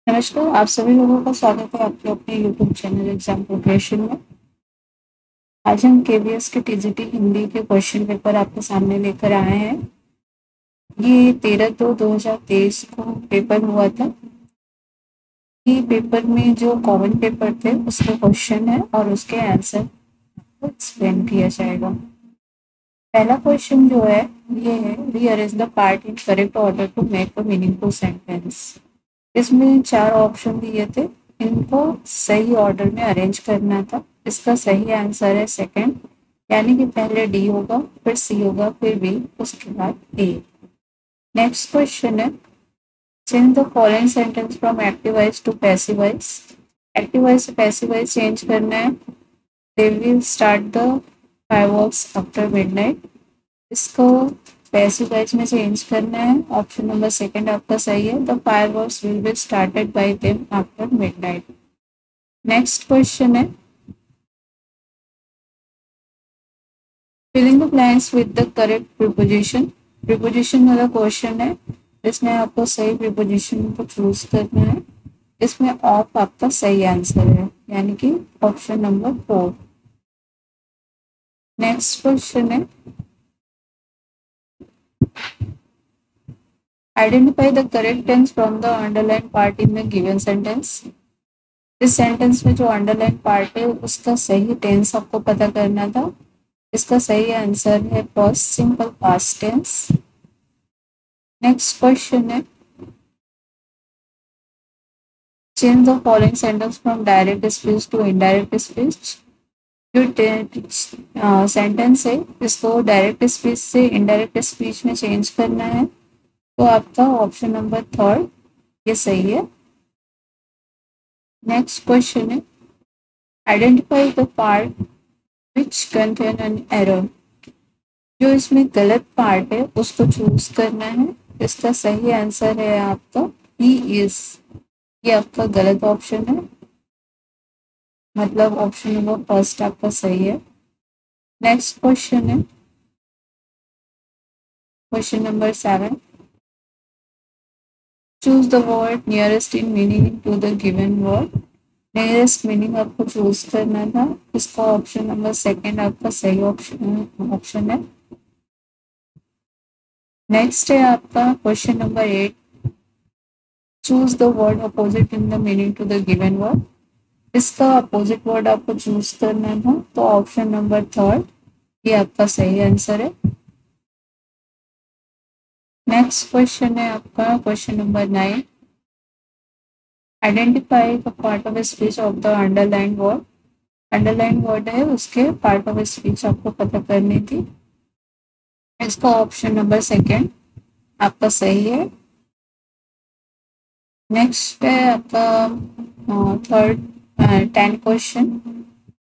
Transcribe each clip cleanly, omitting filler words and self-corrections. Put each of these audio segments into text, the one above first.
नमस्कार, आप सभी लोगों का स्वागत है आपके अपने यूट्यूब चैनल एग्जाम प्रिपरेशन में। आज हम केवीएस के टीजीटी हिंदी के क्वेश्चन पेपर आपके सामने लेकर आए हैं। ये 13/2/2023 को पेपर हुआ था। ये पेपर में जो कॉमन पेपर थे उसके क्वेश्चन है और उसके आंसर को एक्सप्लेन किया जाएगा। पहला क्वेश्चन जो है ये है, rearrange the part in correct order to make a meaningful sentence. इसमें 4 ऑप्शन दिए थे, इनको सही ऑर्डर में अरेंज करना था। इसका सही आंसर है सेकंड, यानी कि पहले डी होगा, फिर सी होगा, फिर बी, उसके बाद ए। नेक्स्ट क्वेश्चन है, change the following sentence from active voice to passive voice. Active voice से पैसिव वॉइस चेंज करना है। They will start the fireworks after midnight, इसको पैसिव वॉइस में चेंज करना है। ऑप्शन नंबर सेकंड आपका सही है, the fireworks will be started by them after midnight. Next question है, filling the blanks with the correct preposition. Preposition वाला question है, इसमें आपको सही प्रीपोजिशन को चूज करना है। इसमें ऑफ आपका सही आंसर है, यानी कि ऑप्शन नंबर 4। नेक्स्ट क्वेश्चन है, identify the correct tense from the underline part in the given sentence. इस सेंटेंस में जो अंडरलाइन पार्ट है उसका सही टेंस आपको पता करना था। इसका सही आंसर है first simple past tense. Next question है, change the following sentence from direct speech to indirect speech. जो सेंटेंस है इसको डायरेक्ट स्पीच से इनडायरेक्ट स्पीच में चेंज करना है, तो आपका ऑप्शन नंबर 3 ये सही है। नेक्स्ट क्वेश्चन है, identify the part which contain an error. जो इसमें गलत पार्ट है उसको चूज करना है। इसका सही आंसर है आपका ही इज, ये आपका गलत ऑप्शन है, मतलब ऑप्शन नंबर फर्स्ट आपका सही है। नेक्स्ट क्वेश्चन है, question number 7, choose the word nearest in meaning to the given word. Nearest meaning आपको चूज करना था। इसका ऑप्शन नंबर सेकंड आपका सही ऑप्शन है। नेक्स्ट है आपका question number 8, choose the word opposite in the meaning to the given word. इसका अपोजिट वर्ड आपको चूज करना था, तो ऑप्शन नंबर 3 ये आपका सही आंसर है। नेक्स्ट क्वेश्चन है आपका question number 9, identify the part of speech of the underline word. Underline word है उसके पार्ट ऑफ स्पीच आपको पता करनी थी। इसका ऑप्शन नंबर सेकंड आपका सही है। नेक्स्ट है आपका third 10 question,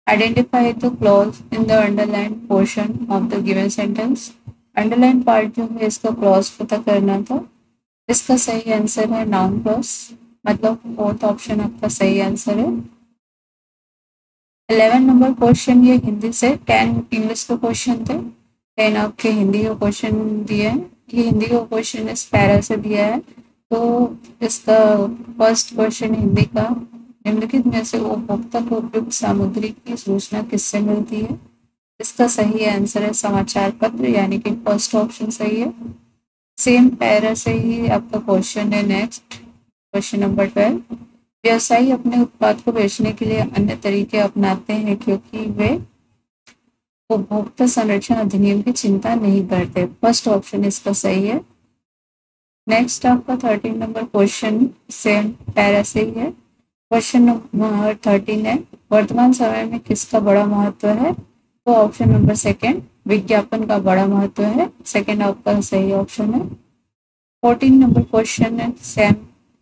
identify the clause in the underline portion of the given sentence. Underline part जो है इसका क्लॉज पता करना था। इसका सही आंसर है नाउन क्लॉज, मतलब फोर्थ ऑप्शन आपका सही आंसर है। 11 नंबर क्वेश्चन ये हिंदी से, 10 इंग्लिश का क्वेश्चन थे, 10 आपके हिंदी का क्वेश्चन दिए हैं। ये हिंदी का क्वेश्चन इस पैरा से दिया है, तो इसका फर्स्ट क्वेश्चन हिंदी का, निम्नलिखित में से उपभोक्ता को उपयुक्त सामग्री की सूचना किससे मिलती है। इसका सही आंसर है समाचार पत्र, यानी कि फर्स्ट ऑप्शन सही है। सेम पैरा से ही आपका क्वेश्चन है नेक्स्ट, क्वेश्चन नंबर 12, व्यवसायी अपने उत्पाद को बेचने के लिए अन्य तरीके अपनाते हैं क्योंकि वे उपभोक्ता संरक्षण अधिनियम की चिंता नहीं करते। फर्स्ट ऑप्शन इसका सही है। नेक्स्ट आपका 13 नंबर क्वेश्चन सेम पैरा से ही है। क्वेश्चन नंबर 13 है, वर्तमान समय में किसका बड़ा महत्व है, तो ऑप्शन नंबर सेकंड विज्ञापन का बड़ा महत्व है। सेकंड आपका सही ऑप्शन है। 14 नंबर क्वेश्चन है सेम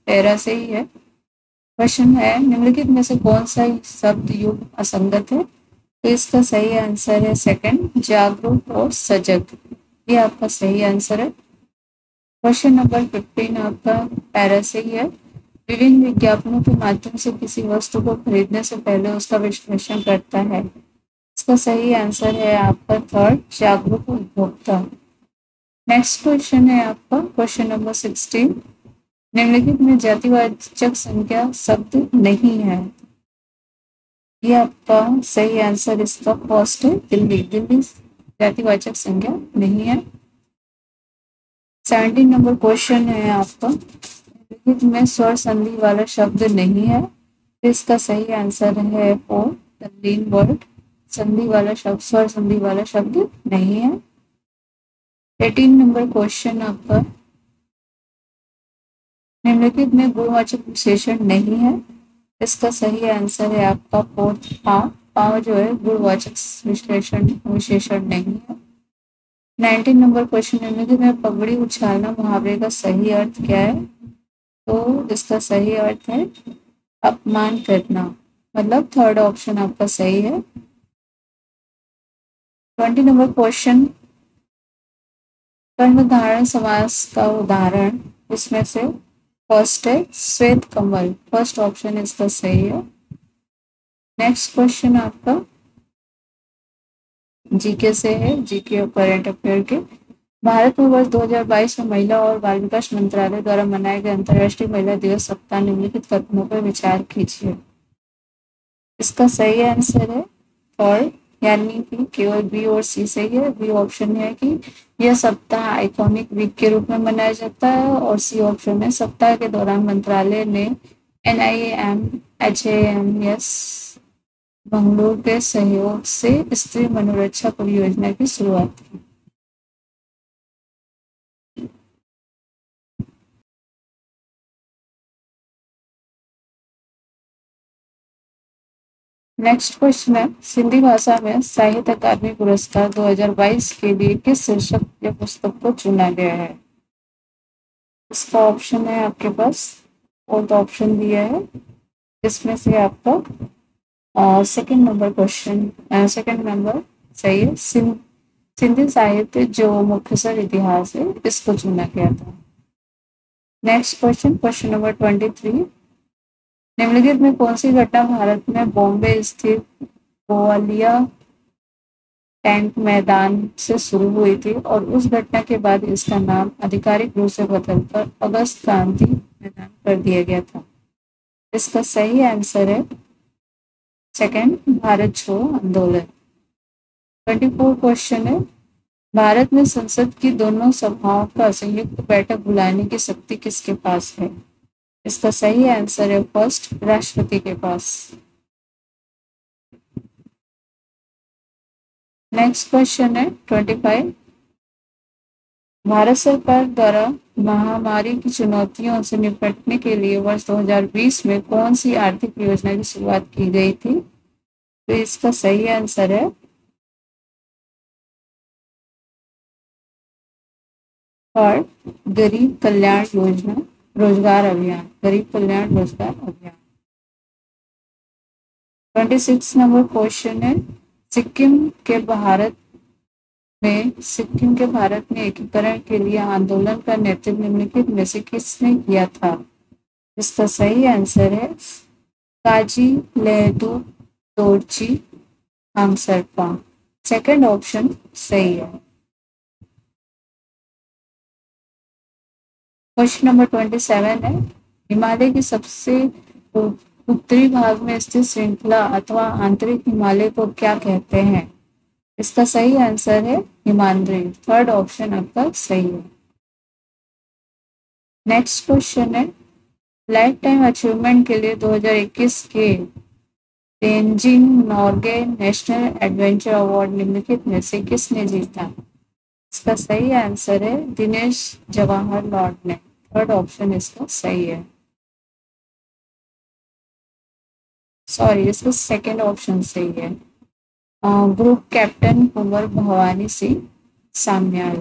पैरा से ही है। क्वेश्चन है, निम्नलिखित में से कौन सा शब्द युग असंगत है, तो इसका सही आंसर है सेकंड जागरूक और सजग, ये आपका सही आंसर है। क्वेश्चन नंबर 15 आपका पैरा से ही है, विभिन्न विज्ञापनों के माध्यम से किसी वस्तु को खरीदने से पहले उसका विश्लेषण करता है। इसका सही आंसर है आपका थर्ड जागरूक उपभोक्ता। नेक्स्ट क्वेश्चन है आपका क्वेश्चन नंबर 16, निम्नलिखित में जातिवाचक संख्या शब्द नहीं है। ये आपका सही आंसर इसका फर्स्ट है, दिल्ली। दिल्ली जातिवाचक संज्ञा नहीं है। 17 नंबर क्वेश्चन है आपका, निम्नलिखित में स्वर संधि वाला शब्द नहीं है। तो इसका सही आंसर है फोर, तल्लीन वर्ड। संधि वाला शब्द, स्वर संधि वाला शब्द नहीं है। 18 नंबर क्वेश्चन आपका, निम्नलिखित में गुणवाचक विशेषण नहीं है। इसका सही आंसर है आपका फोर्थ, पाँव। पाँव जो है गुणवाचक विशेषण नहीं है। 19 नंबर क्वेश्चन, निम्नलिखित में पगड़ी उछालना मुहावरे का सही अर्थ क्या है? तो इसका सही अर्थ है अपमान करना, मतलब थर्ड ऑप्शन आपका सही है। 20 नंबर क्वेश्चन, कर्मधारय समास का उदाहरण इसमें से फर्स्ट है श्वेत कमल। फर्स्ट ऑप्शन इसका सही है। नेक्स्ट क्वेश्चन आपका जीके से है, जीके और करंट अफेयर के। भारत में वर्ष 2022 में महिला और बाल विकास मंत्रालय द्वारा मनाए गए अंतर्राष्ट्रीय महिला दिवस सप्ताह निम्नलिखित कथनों पर विचार कीजिए। इसका सही आंसर है थर्ड, यानी कि केवल बी और सी सही है। बी ऑप्शन है कि यह सप्ताह आइकॉनिक वीक के रूप में मनाया जाता है, और सी ऑप्शन है सप्ताह के दौरान मंत्रालय ने NIMHAMS बंगलुरु के सहयोग से स्त्री मनोरक्षा परियोजना की शुरुआत की। नेक्स्ट क्वेश्चन है, सिंधी भाषा में साहित्य अकादमी पुरस्कार 2022 के लिए किस शीर्षक या पुस्तक को चुना गया है? इसका ऑप्शन है आपके पास, फोर्थ ऑप्शन दिया है। इसमें से आपका second number question, second number सही है। सिंधी साहित्य जो मुख्तसर इतिहास है, इसको चुना गया था। नेक्स्ट क्वेश्चन, क्वेश्चन नंबर 23, निम्नलिखित में कौन सी घटना भारत में बॉम्बे स्थित गोवालिया टैंक मैदान से शुरू हुई थी और उस घटना के बाद इसका नाम आधिकारिक रूप से बदलकर अगस्त क्रांति मैदान कर दिया गया था? इसका सही आंसर है सेकंड, भारत छोड़ो आंदोलन। 24 क्वेश्चन है, भारत में संसद की दोनों सभाओं का संयुक्त बैठक बुलाने की शक्ति किसके पास है? इसका सही आंसर है फर्स्ट, राष्ट्रपति के पास। नेक्स्ट क्वेश्चन है 25, भारत सरकार द्वारा महामारी की चुनौतियों से निपटने के लिए वर्ष 2020 में कौन सी आर्थिक योजना की शुरुआत की गई थी? तो इसका सही आंसर है और गरीब कल्याण योजना, रोजगार अभियान, गरीब कल्याण रोजगार अभियान। 26 नंबर क्वेश्चन है, सिक्किम के भारत में एकीकरण के लिए आंदोलन का नेतृत्व निम्नलिखित में से किसने किया था? इसका सही आंसर है काजी लहदू दोरजी हांगसरपा। सेकंड ऑप्शन सही है। क्वेश्चन नंबर 27 है, हिमालय की सबसे उत्तरी भाग में स्थित श्रृंखला अथवा आंतरिक हिमालय को क्या कहते हैं? इसका सही आंसर है हिमाद्री। थर्ड ऑप्शन आपका सही है। नेक्स्ट क्वेश्चन है, लाइफ टाइम अचीवमेंट के लिए 2021 के Tenzing Norgay national adventure award निम्नलिखित में से किसने जीता? इसका सही आंसर है दिनेश जवाहर लॉर्ड ने। थर्ड ऑप्शन इसका सही है, सॉरी इसका सेकंड ऑप्शन सही है। ग्रुप कैप्टन कुंवर भवानी सिंह सान्याल।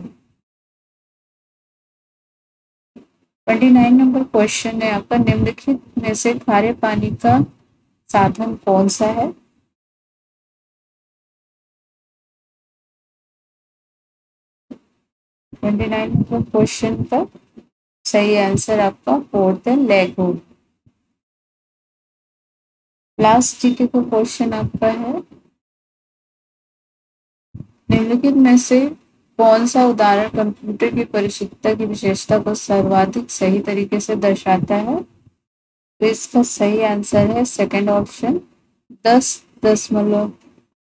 29 नंबर क्वेश्चन है आपका, निम्नलिखित में से खारे पानी का साधन कौन सा है? ट्वेंटी नाइन नंबर क्वेश्चन का सही आंसर आपका फोर्थ है, लेगून। लास्ट जीके का क्वेश्चन आपका है, निम्नलिखित में से कौन सा उदाहरण कंप्यूटर की परिशुद्धता की विशेषता को सर्वाधिक सही तरीके से दर्शाता है? तो इसका सही आंसर है सेकंड ऑप्शन, 10 दशमलव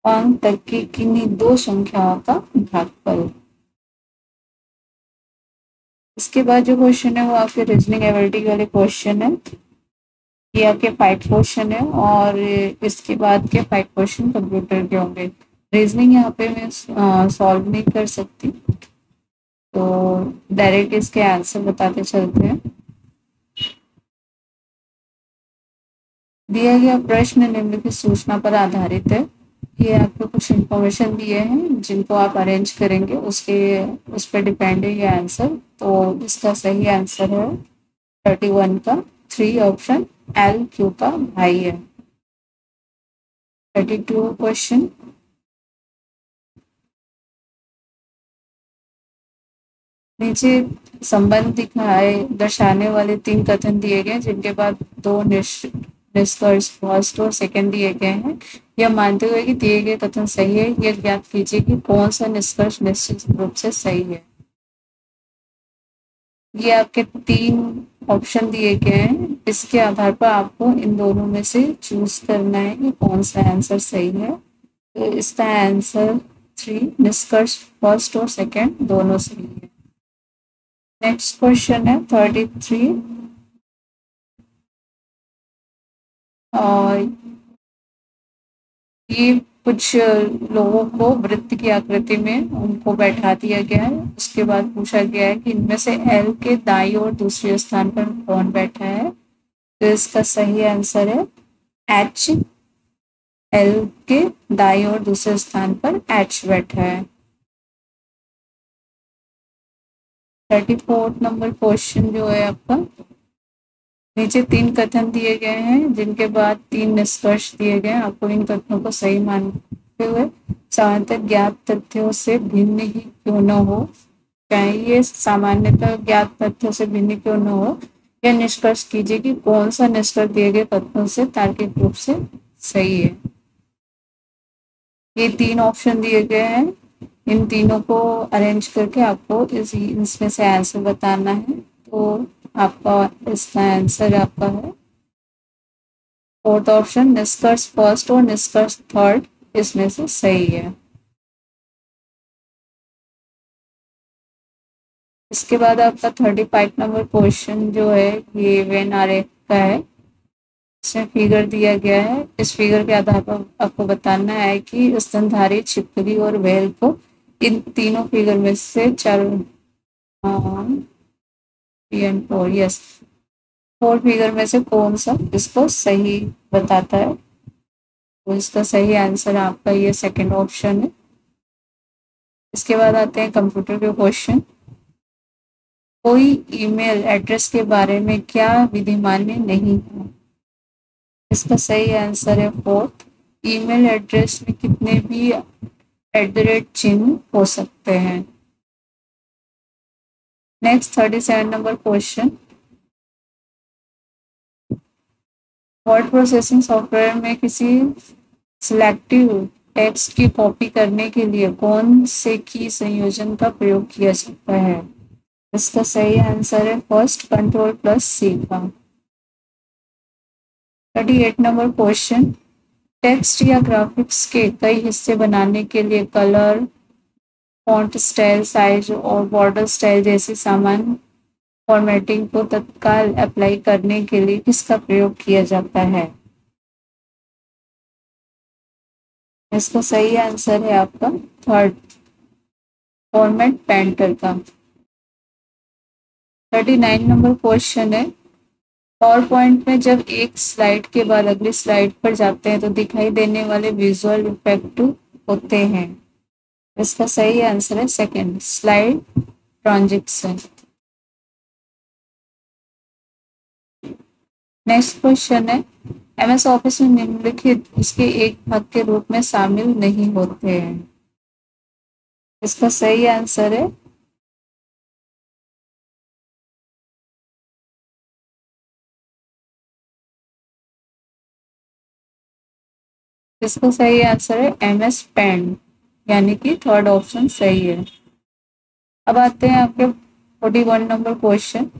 अंक तक की किन्हीं दो संख्याओं का भागफल। इसके बाद जो क्वेश्चन है वो आपके रीजनिंग एबिलिटी वाले क्वेश्चन है। ये आपके 5 क्वेश्चन है और इसके बाद के 5 क्वेश्चन कंप्यूटर के होंगे। रीजनिंग यहाँ पे मैं सॉल्व नहीं कर सकती, तो डायरेक्ट इसके आंसर बताते चलते हैं। दिया गया प्रश्न निम्नलिखित सूचना पर आधारित है। ये आपको कुछ इंफॉर्मेशन दिए हैं जिनको आप अरेंज करेंगे, उस पर डिपेंड है ये आंसर। तो इसका सही आंसर है 31 का 3 ऑप्शन, एल क्यू का भाई है। 32 क्वेश्चन, नीचे संबंध दिखाए दर्शाने वाले 3 कथन दिए गए जिनके बाद 2 निष्कर्ष फर्स्ट और सेकंड दिए गए हैं। यह मानते हुए कि दिए गए कथन सही है, यह ज्ञात कीजिए कि कौन सा निष्कर्ष निश्चित रूप से सही है। ये आपके 3 ऑप्शन दिए गए हैं, इसके आधार पर आपको इन दोनों में से चूज करना है कि कौन सा आंसर सही है। तो इसका आंसर 3 निष्कर्ष फर्स्ट और सेकंड दोनों सही है। नेक्स्ट क्वेश्चन है 33 और ये कुछ लोगों को वृत्त की आकृति में उनको बैठा दिया गया है। उसके बाद पूछा गया है कि इनमें से एल के दाईं और दूसरे स्थान पर कौन बैठा है। तो इसका सही आंसर है एच। एल के दाईं और दूसरे स्थान पर एच बैठा है। 34 नंबर क्वेश्चन जो है आपका, नीचे 3 कथन दिए गए हैं जिनके बाद 3 निष्कर्ष दिए गए हैं। आपको इन कथनों को सही मानते हुए सामान्यतः ज्ञात तथ्यों से भिन्न ही क्यों न हो, चाहे ये सामान्यतः ज्ञात तथ्यों से भिन्न क्यों न हो, यह निष्कर्ष कीजिए कि कौन सा निष्कर्ष दिए गए कथनों से तार्किक रूप से सही है। ये 3 ऑप्शन दिए गए हैं, इन तीनों को अरेंज करके आपको इसमें से आंसर बताना है। तो आपका इसका आंसर आपका है फोर्थ ऑप्शन, निष्कर्ष फर्स्ट और निष्कर्ष थर्ड इसमें से सही है। इसके बाद आपका 35 नंबर क्वेश्चन जो है ये वेन आरेख का है। इसमें फिगर दिया गया है, इस फिगर के आधार पर आपको बताना है कि स्तनधारी, छिपकली और व्हेल को इन तीनों फिगर में से 4 फिगर में से कौन सा इसको सही बताता है। तो इसका सही आंसर आपका ये सेकंड ऑप्शन है। इसके बाद आते हैं कंप्यूटर के क्वेश्चन। कोई ईमेल एड्रेस के बारे में क्या विधिमान्य नहीं है। इसका सही आंसर है फोर्थ, ईमेल एड्रेस में कितने भी चिन्ह हो सकते हैं। Next 37 number question, word processing software में किसी सिलेक्टिव टेक्स्ट की कॉपी करने के लिए कौन से की संयोजन का प्रयोग किया जाता है। इसका सही आंसर है फर्स्ट, Ctrl+C का। 38 नंबर क्वेश्चन, टेक्स्ट या ग्राफिक्स के कई हिस्से बनाने के लिए कलर, फॉन्ट स्टाइल, साइज और बॉर्डर स्टाइल जैसी सामान्य फॉर्मेटिंग को तत्काल अप्लाई करने के लिए किसका प्रयोग किया जाता है। इसका सही आंसर है आपका थर्ड, फॉर्मेट पेंटर का। 39 नंबर क्वेश्चन है, पावर पॉइंट में जब एक स्लाइड के बाद अगली स्लाइड पर जाते हैं तो दिखाई देने वाले विजुअल इफेक्ट होते हैं। इसका सही आंसर है second, slide transition. Next question है, एमएस ऑफिस में निम्नलिखित इसके एक भाग के रूप में शामिल नहीं होते हैं। इसका सही आंसर है इसका सही आंसर है एमएस पेंट, यानी कि थर्ड ऑप्शन सही है। अब आते हैं आपके 41 नंबर क्वेश्चन।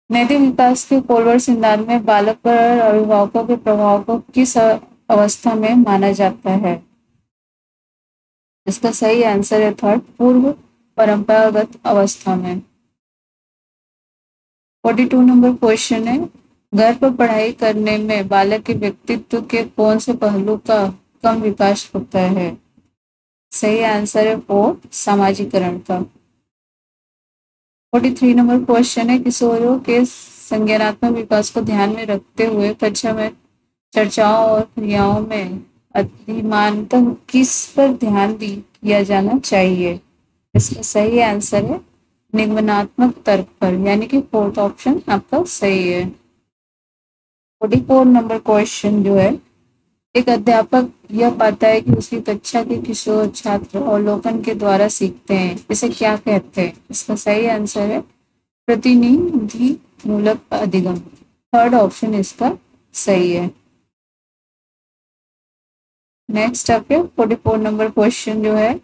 नैतिक विकास के पोलवर सिद्धांत में बालक पर अभिभावकों के प्रभाव को किस अवस्था में माना जाता है? इसका सही आंसर है थर्ड, पूर्व परंपरागत अवस्था में। 42 नंबर क्वेश्चन है, घर पर पढ़ाई करने में बालक के व्यक्तित्व के कौन से पहलू का कम विकास होता है? सही आंसर है फोर, सामाजिकरण का। 43 नंबर क्वेश्चन है, किशोरों के संज्ञानात्मक विकास को ध्यान में रखते हुए कक्षा में चर्चाओं और क्रियाओं में अधिमानतः किस पर ध्यान दिया जाना चाहिए? इसका सही आंसर है निगमनात्मक तर्क पर, यानी कि फोर्थ ऑप्शन आपका सही है। 44 नंबर क्वेश्चन जो है, एक अध्यापक यह पाता है कि उसकी कक्षा के किशोर छात्र अवलोकन के द्वारा सीखते हैं, इसे क्या कहते हैं? इसका सही आंसर है प्रतिनिधि मूलक अधिगम। थर्ड ऑप्शन इसका सही है। नेक्स्ट आपके 44 नंबर क्वेश्चन जो है,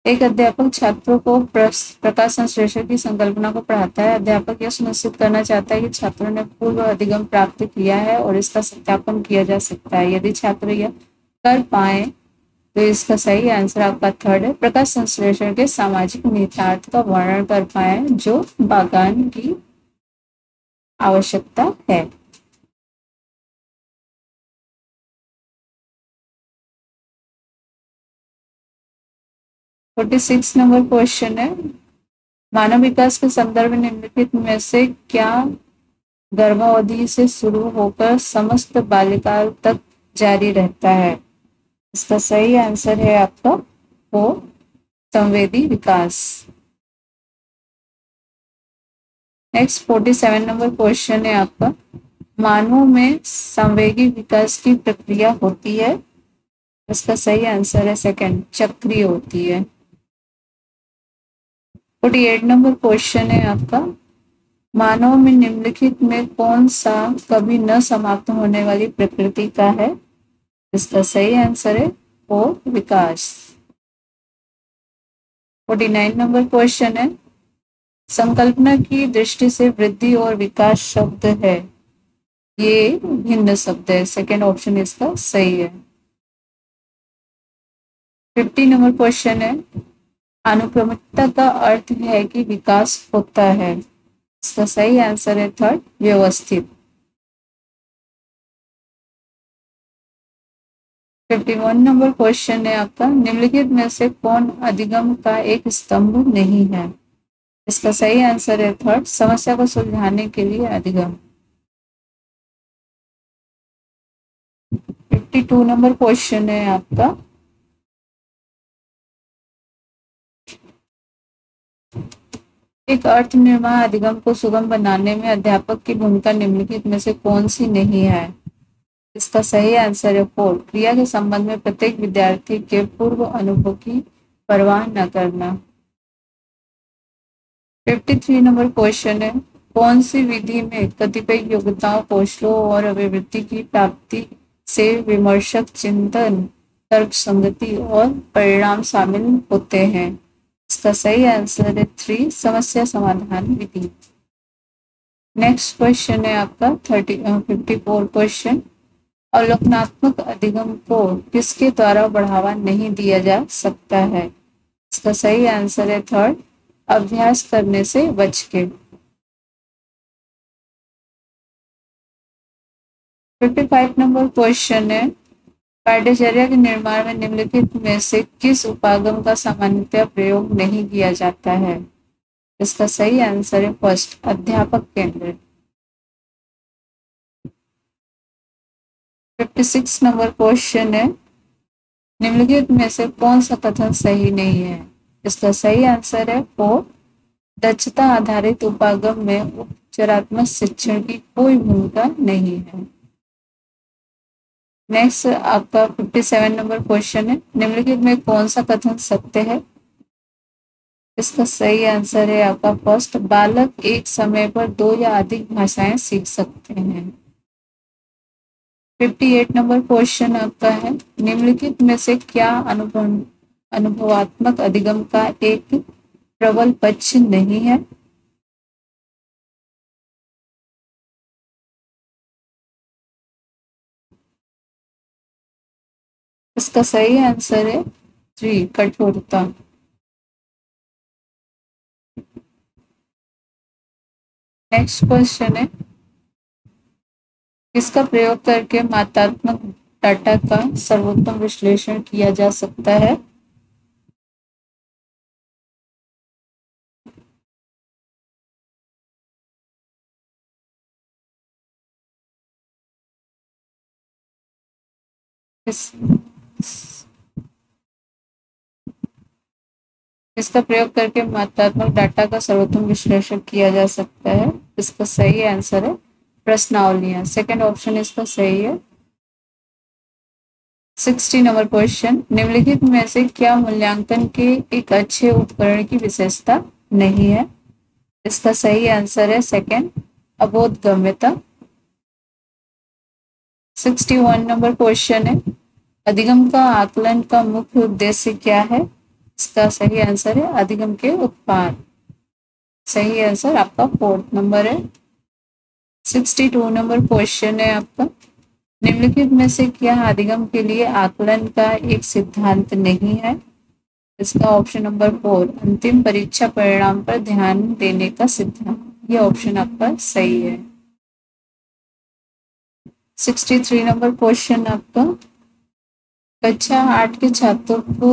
एक अध्यापक छात्रों को प्रकाश संश्लेषण की संकल्पना को पढ़ाता है। अध्यापक यह सुनिश्चित करना चाहता है कि छात्रों ने पूर्व अधिगम प्राप्त किया है और इसका सत्यापन किया जा सकता है। यदि छात्र यह कर पाए तो इसका सही आंसर आपका थर्ड है, प्रकाश संश्लेषण के सामाजिक निहितार्थ का वर्णन कर पाए जो बागान की आवश्यकता है। फोर्टी सिक्स नंबर क्वेश्चन है, मानव विकास के संदर्भ में निम्नलिखित में से क्या गर्भावधि से शुरू होकर समस्त बाल्यकाल तक जारी रहता है? इसका सही आंसर है आपका वो संवेदी विकास। नेक्स्ट 47 नंबर क्वेश्चन है आपका, मानव में संवेगी विकास की प्रक्रिया होती है? इसका सही आंसर है सेकंड, चक्रीय होती है। 48 नंबर क्वेश्चन है आपका, मानव में निम्नलिखित में कौन सा कभी न समाप्त होने वाली प्रकृति का है? इसका सही आंसर है वो विकास। 49 नंबर क्वेश्चन है, संकल्पना की दृष्टि से वृद्धि और विकास शब्द है, ये भिन्न शब्द है। सेकेंड ऑप्शन इसका सही है। 50 नंबर क्वेश्चन है, अनुक्रमिकता का अर्थ है कि विकास होता है। इसका सही आंसर है थर्ड, व्यवस्थित। 51 नंबर क्वेश्चन है आपका, निम्नलिखित में से कौन अधिगम का एक स्तंभ नहीं है? इसका सही आंसर है थर्ड, समस्या को सुलझाने के लिए अधिगम। 52 नंबर क्वेश्चन है आपका, एक अर्थ निर्माण अधिगम को सुगम बनाने में अध्यापक की भूमिका निम्नलिखित में से कौन सी नहीं है? इसका सही आंसर है फोर, क्रिया के संबंध में प्रत्येक विद्यार्थी के पूर्व अनुभव की परवाह न करना। 53 नंबर क्वेश्चन है, कौन सी विधि में कतिपय योग्यताओं, कौशलों और अभिवृद्धि की प्राप्ति से विमर्शक चिंतन, तर्क संगति और परिणाम शामिल होते हैं? इसका सही आंसर है थ्री, समस्या समाधान विधि। नेक्स्ट क्वेश्चन है आपका 54 क्वेश्चन, अवलोकनात्मक अधिगम को किसके द्वारा बढ़ावा नहीं दिया जा सकता है? इसका सही आंसर है थर्ड, अभ्यास करने से बच के। 55 नंबर क्वेश्चन है, पाठ्यचर्या के निर्माण में निम्नलिखित में से किस उपागम का सामान्यतः प्रयोग नहीं किया जाता है? इसका सही आंसर है फर्स्ट, अध्यापक केंद्रित। 56 नंबर क्वेश्चन है, निम्नलिखित में से कौन सा कथन सही नहीं है? इसका सही आंसर है फोर, दक्षता आधारित उपागम में उपचारात्मक शिक्षण की कोई भूमिका नहीं है। नेक्स्ट आपका 57 नंबर क्वेश्चन है, निम्नलिखित में कौन सा कथन सत्य है? इसका सही आंसर है आपका फर्स्ट, बालक एक समय पर दो या अधिक भाषाएं सीख सकते हैं। 58 नंबर क्वेश्चन आपका है, निम्नलिखित में से क्या अनुभवात्मक अधिगम का एक प्रबल पक्ष नहीं है? इसका सही आंसर है जी, कठोरता। नेक्स्ट क्वेश्चन है, इसका प्रयोग करके मात्रात्मक डाटा का सर्वोत्तम विश्लेषण किया जा सकता है? इस इसका प्रयोग करके मात्रात्मक डाटा का सर्वोत्तम विश्लेषण किया जा सकता है। इसका सही आंसर है प्रश्नावलियां। सेकंड ऑप्शन इसका सही है। 60 नंबर क्वेश्चन, निम्नलिखित में से क्या मूल्यांकन के एक अच्छे उपकरण की विशेषता नहीं है? इसका सही आंसर है सेकंड, अबोधगम्यता। 61 नंबर क्वेश्चन है, अधिगम का आकलन का मुख्य उद्देश्य क्या है? इसका सही आंसर है अधिगम के उत्पाद। सही आंसर आपका फोर्थ नंबर है। 62 नंबर क्वेश्चन है आपका, निम्नलिखित में से क्या अधिगम के लिए आकलन का एक सिद्धांत नहीं है? इसका ऑप्शन नंबर 4, अंतिम परीक्षा परिणाम पर ध्यान देने का सिद्धांत। ये ऑप्शन आपका सही है। 63 नंबर क्वेश्चन आपका, कक्षा 8 के छात्रों को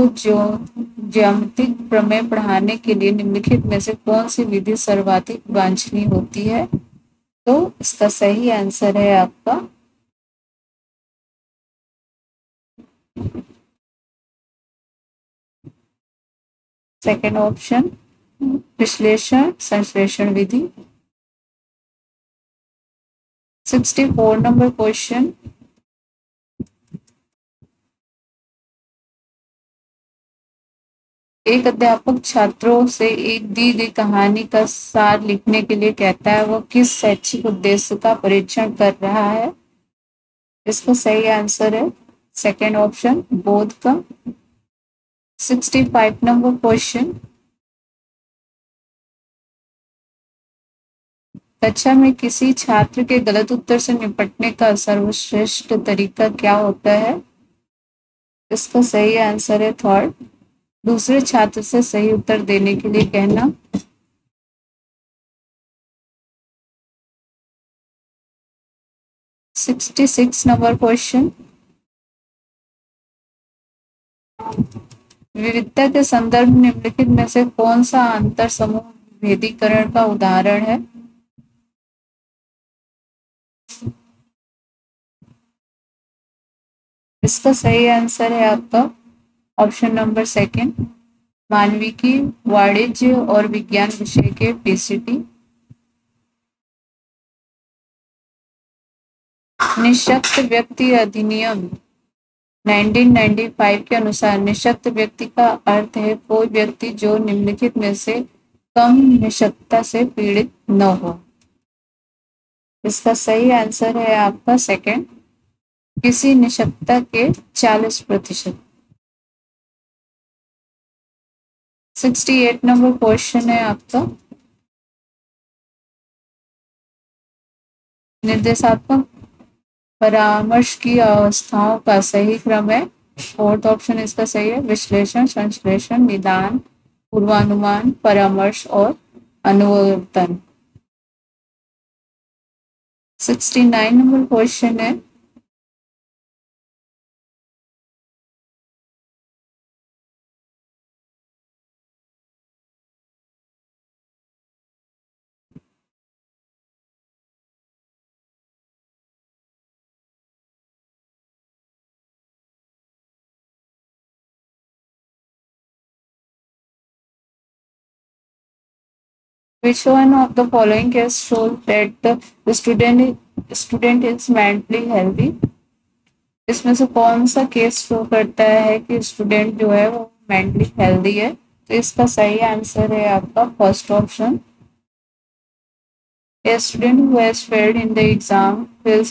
ज्यामितिक प्रमेय पढ़ाने के लिए निम्नलिखित में से कौन सी विधि सर्वाधिक वांछनीय होती है? तो इसका सही आंसर है आपका सेकंड ऑप्शन, विश्लेषण संश्लेषण विधि। 64 नंबर क्वेश्चन, एक अध्यापक छात्रों से एक दी गई कहानी का सार लिखने के लिए कहता है, वह किस शैक्षिक उद्देश्य का परीक्षण कर रहा है? इसका सही आंसर है सेकंड ऑप्शन, बोध का। 65 नंबर क्वेश्चन, कक्षा में किसी छात्र के गलत उत्तर से निपटने का सर्वश्रेष्ठ तरीका क्या होता है? इसका सही आंसर है थर्ड, दूसरे छात्र से सही उत्तर देने के लिए कहना। 66 नंबर क्वेश्चन, विविधता के संदर्भ निम्नलिखित में से कौन सा अंतर समूह भेदीकरण का उदाहरण है? इसका सही आंसर है आपका ऑप्शन नंबर सेकंड, मानविकी, वाणिज्य और विज्ञान विषय के पीसीटी। निःशक्त व्यक्ति अधिनियम 1995 के अनुसार निःशक्त व्यक्ति का अर्थ है कोई व्यक्ति जो निम्नलिखित में से कम निःशक्तता से पीड़ित न हो। इसका सही आंसर है आपका सेकंड, किसी निःशक्तता के 40%। 68 नंबर क्वेश्चन है आपका, निर्देशात्मक परामर्श की अवस्थाओं का सही क्रम है? फोर्थ ऑप्शन इसका सही है, विश्लेषण, संश्लेषण, निदान, पूर्वानुमान, परामर्श और अनुवर्तन। 69 नंबर क्वेश्चन है, which one of the following case shows that the student is mentally healthy? इसमें से कौन सा केस शो करता है कि स्टूडेंट जो है वो मेंटली हेल्दी है? तो इसका सही आंसर है आपका first option, a student who has failed in the exam feels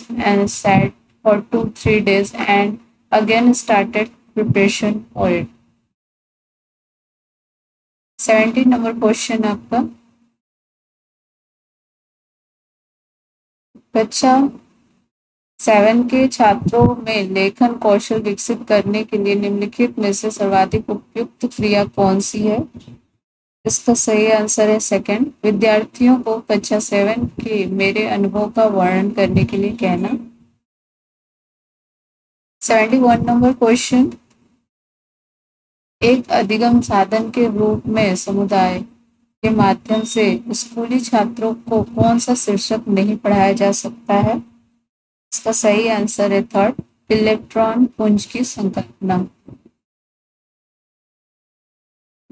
sad for 2-3 days and again started preparation for it. 17 number question आपका, कक्षा 7 के छात्रों में लेखन कौशल विकसित करने के लिए निम्नलिखित में से सर्वाधिक उपयुक्त क्रिया कौन सी है? इसका सही आंसर है सेकंड, विद्यार्थियों को कक्षा 7 के मेरे अनुभव का वर्णन करने के लिए कहना। 71 नंबर क्वेश्चन, एक अधिगम साधन के रूप में समुदाय के माध्यम से स्कूली छात्रों को कौन सा शीर्षक नहीं पढ़ाया जा सकता है? इसका सही आंसर है थर्ड, इलेक्ट्रॉन पुंज की संकल्पना।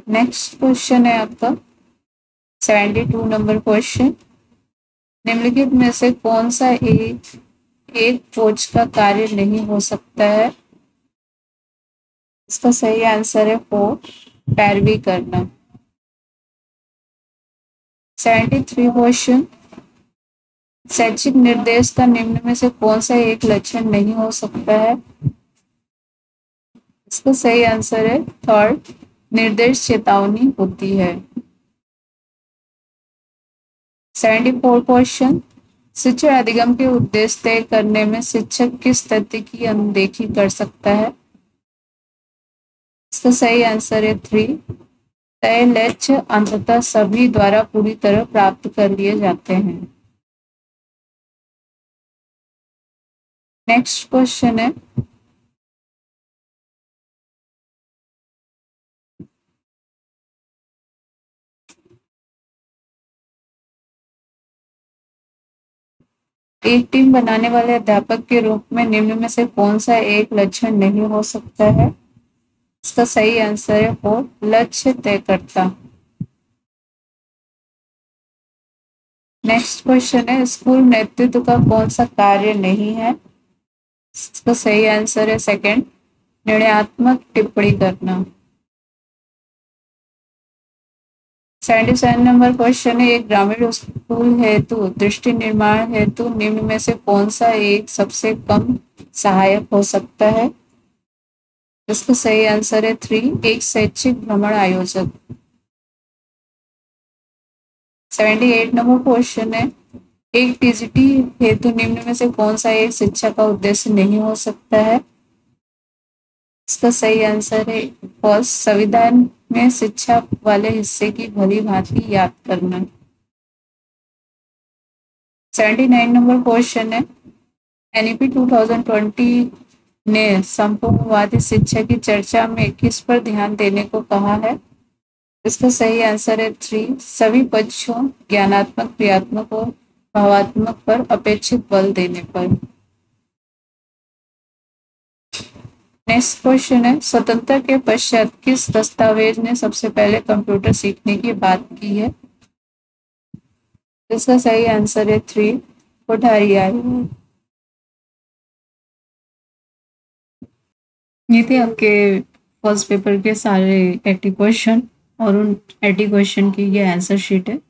नेक्स्ट क्वेश्चन है आपका 72 नंबर क्वेश्चन, निम्नलिखित में से कौन सा एक खोज का कार्य नहीं हो सकता है? इसका सही आंसर है फोर, पैरवी करना। 73 क्वेश्चन, शैक्षिक निर्देश का निम्न में से कौन सा एक लक्षण नहीं हो सकता है? इसका सही आंसर है थर्ड, निर्देश चेतावनी होती है। 74 क्वेश्चन, शिक्षण अधिगम के उद्देश्य तय करने में शिक्षक किस तथ्य की अनदेखी कर सकता है? इसका सही आंसर है थ्री, तय लक्ष्य अंततः सभी द्वारा पूरी तरह प्राप्त कर लिए जाते हैं। नेक्स्ट क्वेश्चन है एक टीम बनाने वाले अध्यापक के रूप में निम्न में से कौन सा एक लक्षण नहीं हो सकता है? इसका सही आंसर है फोर, लक्ष्य तय करता। नेक्स्ट क्वेश्चन है स्कूल नेतृत्व का कौन सा कार्य नहीं है? इसका सही आंसर है सेकंड, निर्णयात्मक टिप्पणी करना। 77 नंबर क्वेश्चन है एक ग्रामीण स्कूल हेतु दृष्टि निर्माण हेतु निम्न में से कौन सा एक सबसे कम सहायक हो सकता है? इसका सही आंसर है थ्री, एक शैक्षिक भ्रमण आयोजक। 78 नंबर क्वेश्चन है एक टीजीटी हेतु निम्न में से कौन सा एक शिक्षा का उद्देश्य नहीं हो सकता है? इसका सही आंसर है फर्स्ट, संविधान में शिक्षा वाले हिस्से की भली भांति याद करना। 79 नंबर क्वेश्चन है एनईपी 2020 ने संपूर्णवादी शिक्षा की चर्चा में किस पर ध्यान देने को कहा है? इसका सही आंसर है थ्री, सभी पक्षों ज्ञानात्मक, क्रियात्मक और भावात्मक पर अपेक्षित बल देने पर। नेक्स्ट क्वेश्चन है स्वतंत्रता के पश्चात किस दस्तावेज ने सबसे पहले कंप्यूटर सीखने की बात की है? इसका सही आंसर है थ्री, कोठारिया। ये थे आपके फर्स्ट पेपर के सारे 80 क्वेश्चन और उन 80 क्वेश्चन की ये आंसर शीट है।